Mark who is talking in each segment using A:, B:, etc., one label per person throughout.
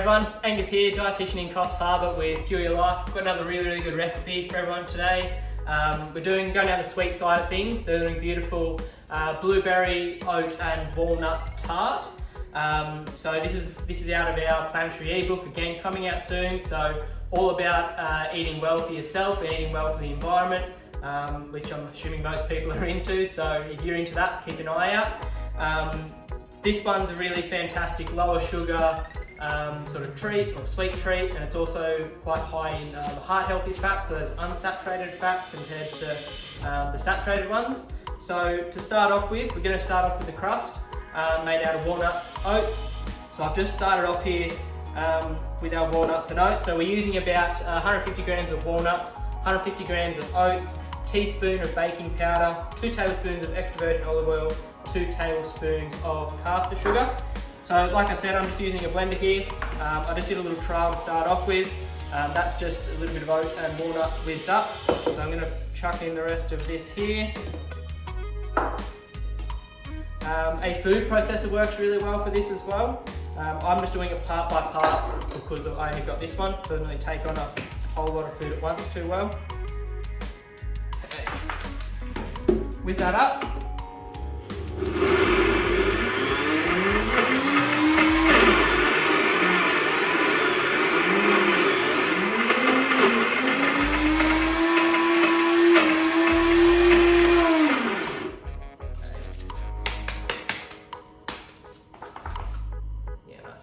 A: everyone, Angus here, dietitian in Coffs Harbour with Fuel Your Life. Got another really good recipe for everyone today. We're going down the sweet side of things. They're doing beautiful blueberry, oat and walnut tart. So this is out of our planetary ebook, again coming out soon. So all about eating well for yourself and eating well for the environment, which I'm assuming most people are into. So if you're into that, keep an eye out. This one's a really fantastic lower sugar sort of treat or sweet treat, and it's also quite high in heart healthy fats, so there's unsaturated fats compared to the saturated ones. So to start off with, we're going to start off with the crust made out of walnuts, oats. So I've just started off here with our walnuts and oats. So we're using about 150 grams of walnuts, 150 grams of oats, teaspoon of baking powder, 2 tablespoons of extra virgin olive oil, 2 tablespoons of caster sugar. So like I said, I'm just using a blender here. I just did a little trial to start off with. That's just a little bit of oat and walnut whizzed up. So I'm going to chuck in the rest of this here. A food processor works really well for this as well. I'm just doing it part by part because I only got this one. It doesn't really take on a whole lot of food at once too well. Okay. Whiz that up.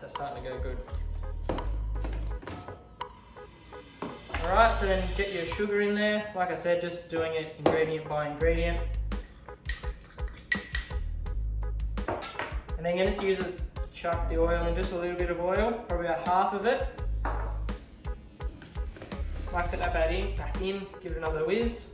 A: That's starting to go good. Alright, so then get your sugar in there. Like I said, just doing it ingredient by ingredient. And then I'm going to use it, chuck the oil in, just a little bit of oil, probably about half of it. Like that back in, give it another whiz.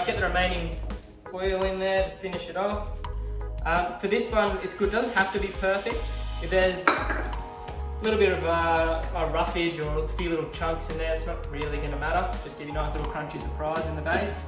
A: Get the remaining oil in there to finish it off. For this one, it's good, it doesn't have to be perfect. If there's a little bit of a roughage or a few little chunks in there, it's not really going to matter. Just give you a nice little crunchy surprise in the base.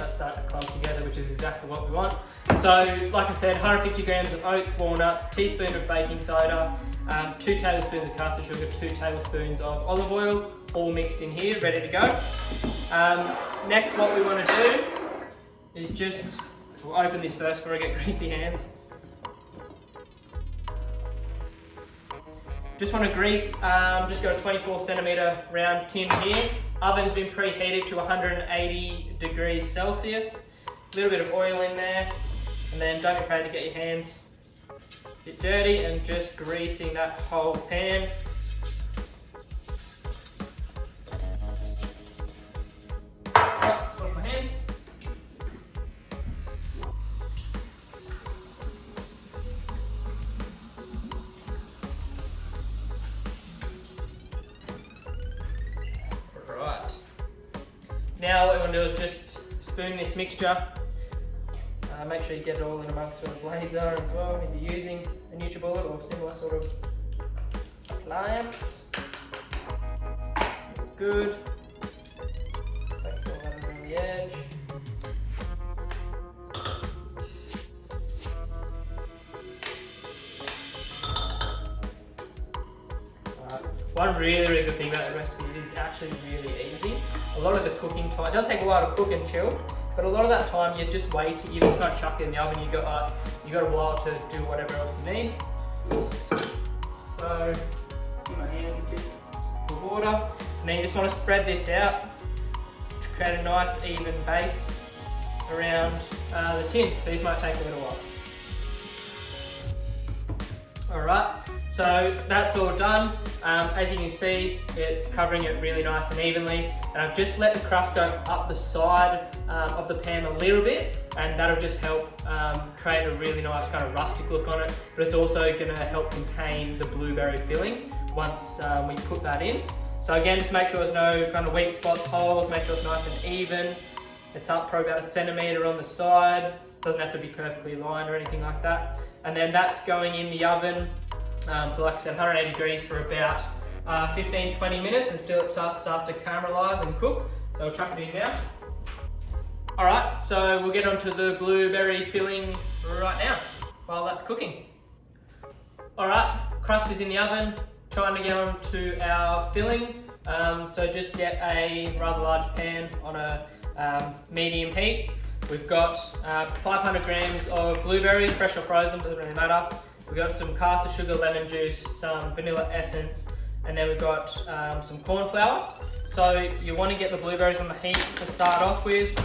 A: Start to clump together, which is exactly what we want. So like I said, 150 grams of oats, walnuts, teaspoon of baking soda, 2 tablespoons of caster sugar, 2 tablespoons of olive oil, all mixed in here, ready to go. Next, what we want to do is we'll open this first before I get greasy hands. Just want to grease, just got a 24 centimeter round tin here. Oven's been preheated to 180 degrees Celsius. A little bit of oil in there, and then don't be afraid to get your hands a bit dirty and just greasing that whole pan. Right, wash my hands. Now what we want to do is just spoon this mixture. Make sure you get it all in amongst where the blades are as well if you're using a NutriBullet or similar sort of appliance. Good. Make all that around the edge. One really good thing about the recipe, it is actually really easy. A lot of the cooking time, it does take a while to cook and chill, but a lot of that time you just wait, you just kind of chuck it in the oven, you got a while to do whatever else you need. So, give my hands a bit of water, and then you just want to spread this out create a nice even base around the tin. So this might take a little while. Alright, so that's all done. As you can see, it's covering it really nice and evenly. And I've just let the crust go up the side of the pan a little bit, and that'll just help create a really nice kind of rustic look on it. But it's also going to help contain the blueberry filling once we put that in. So again, just make sure there's no kind of weak spots, holes, make sure it's nice and even. It's up probably about 1 centimetre on the side. Doesn't have to be perfectly lined or anything like that. And then that's going in the oven. So like I said, 180 degrees for about 15-20 minutes, and still it starts to caramelise and cook. So we'll chuck it in now. Alright, so we'll get onto the blueberry filling right now while that's cooking. Alright, crust is in the oven, trying to get onto our filling. So just get a rather large pan on a medium heat. We've got 500 grams of blueberries, fresh or frozen, doesn't really matter. We've got some caster sugar, lemon juice, some vanilla essence, and then we've got some corn flour. So you want to get the blueberries on the heat to start off with.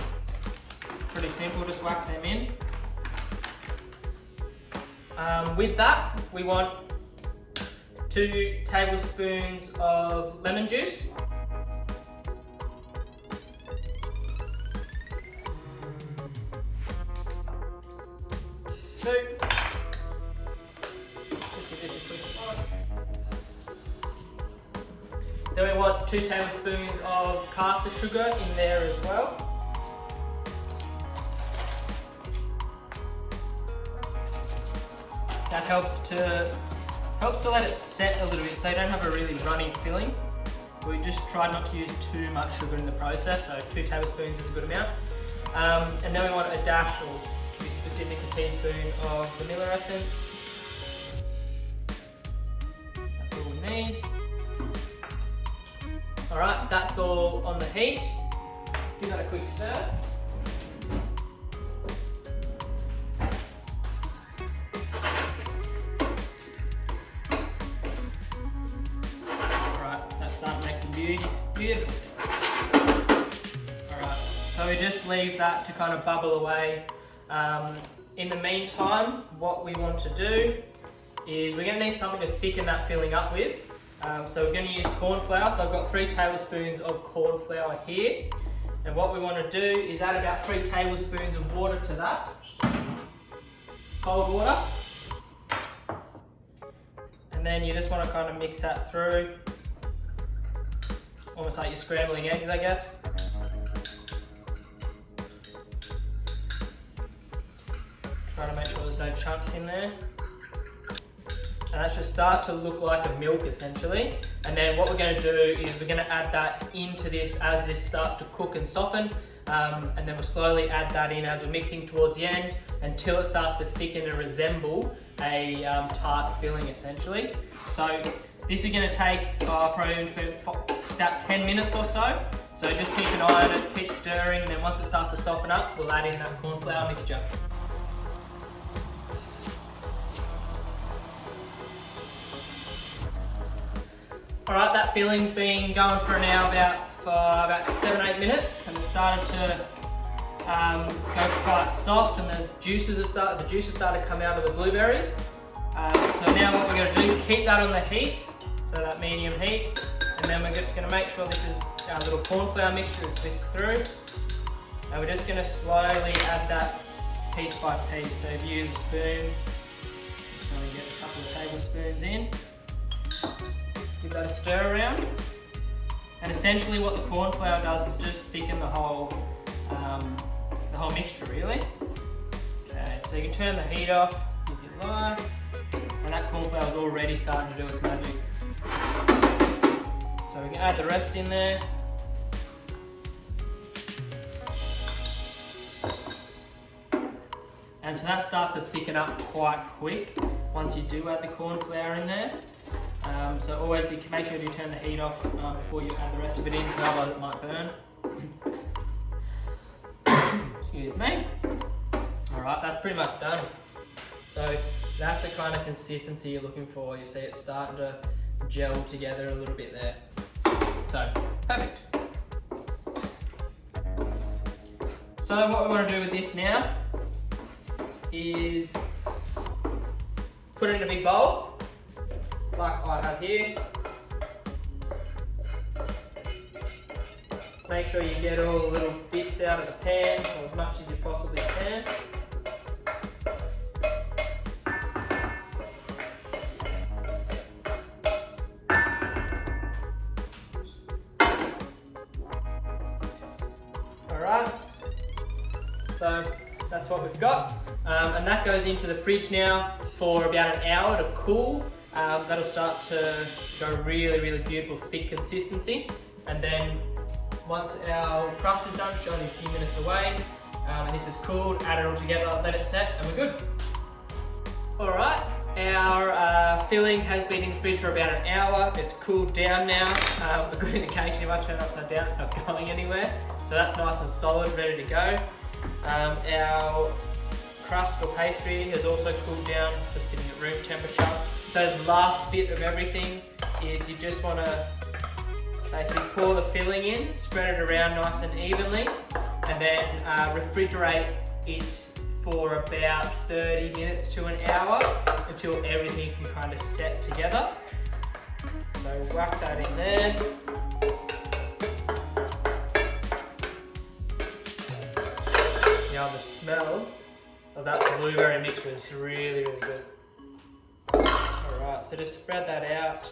A: Pretty simple, just whack them in. With that, we want 2 tablespoons of lemon juice. Just give this a quick wash. Then we want 2 tablespoons of caster sugar in there as well. That helps to let it set a little bit so you don't have a really runny filling. We just try not to use too much sugar in the process, so 2 tablespoons is a good amount. And then we want a dash, or to be specific, a teaspoon of vanilla essence. That's all we need. Alright, that's all on the heat. Give that a quick stir. Beautiful sound. Alright, so we just leave that to kind of bubble away. In the meantime, what we want to do is we're going to need something to thicken that filling up with. So we're going to use corn flour. So I've got 3 tablespoons of corn flour here. And what we want to do is add about 3 tablespoons of water to that. Cold water. And then you just want to kind of mix that through. Almost like you're scrambling eggs, I guess. Try to make sure there's no chunks in there. And that should start to look like a milk essentially. And then what we're going to do is we're going to add that into this as this starts to cook and soften. And then we'll slowly add that in as we're mixing towards the end until it starts to thicken and resemble a tart filling essentially. So this is going to take probably about 10 minutes or so. So just keep an eye on it, keep stirring, and then once it starts to soften up, we'll add in that corn flour mixture. Alright, that filling's been going for now about 7-8 minutes, and it's started to go quite soft, and the juices started to come out of the blueberries. So now what we're going to do, keep that on the heat, so that medium heat, and then we're just going to make sure this is our little corn flour mixture is whisked through, and we're just going to slowly add that piece by piece. So if you use a spoon, just going to get a couple of tablespoons in, give that a stir around, and essentially what the corn flour does is just thicken the whole mixture really. Okay, so you can turn the heat off if you like, and that corn flour is already starting to do its magic. So we can add the rest in there. And so that starts to thicken up quite quick once you do add the corn flour in there. So always make sure you turn the heat off before you add the rest of it in, because otherwise it might burn. Excuse me. Alright, that's pretty much done. So that's the kind of consistency you're looking for. You see it's starting to gel together a little bit there. So, perfect. So what we want to do with this now is put it in a big bowl, like I have here. Make sure you get all the little bits out of the pan, or as much as you possibly can. Alright, so that's what we've got. And that goes into the fridge now for about an hour to cool. That'll start to go really beautiful thick consistency. And then once our crust is done, which is only a few minutes away, and this is cooled, add it all together, let it set, and we're good. Alright, our filling has been in the fridge for about an hour. It's cooled down now. A good indication if I turn it upside down, it's not going anywhere. So that's nice and solid, ready to go. Our crust or pastry has also cooled down, just sitting at room temperature. So the last bit of everything is you just want to basically pour the filling in, spread it around nice and evenly, and then refrigerate it for about 30 minutes to an hour until everything can kind of set together. So whack that in there. Now the smell of that blueberry mixture is really good. Alright, so just spread that out.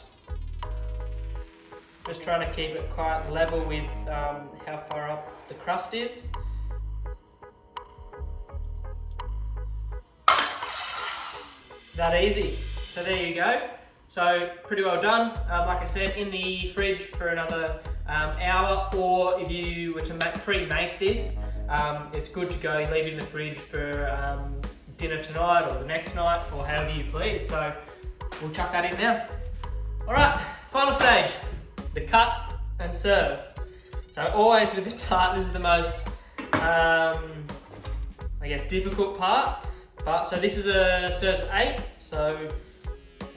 A: Just trying to keep it quite level with how far up the crust is. That easy. So there you go. So pretty well done. Like I said, in the fridge for another hour, or if you were to pre-make this, it's good to go, leave it in the fridge for dinner tonight or the next night or however you please. So we'll chuck that in now. Alright, final stage, the cut and serve. So always with the tart, this is the most, I guess, difficult part. But so this is a serve 8, so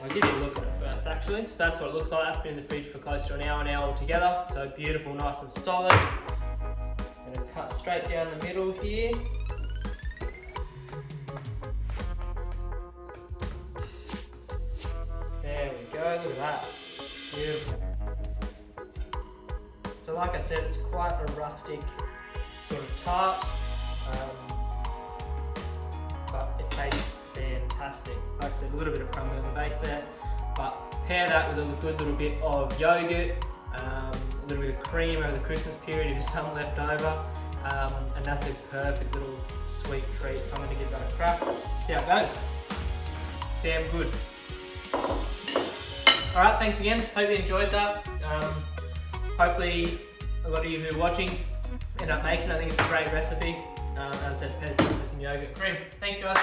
A: I'll give you a look at it first actually. So that's what it looks like. That's been in the fridge for close to an hour altogether. So beautiful, nice and solid. I'm going to cut straight down the middle here. There we go, look at that. Beautiful. So like I said, it's quite a rustic sort of tart, but it tastes fantastic. Like I said, a little bit of crumble on the base there, but pair that with a good little bit of yogurt, a little bit of cream over the Christmas period if there's some left over, and that's a perfect little sweet treat. So I'm going to give that a crack, see how it goes. Damn good. Alright, thanks again, hope you enjoyed that. Hopefully a lot of you who are watching end up making it. I think it's a great recipe. As I said, pairs with some yogurt cream. Thanks guys.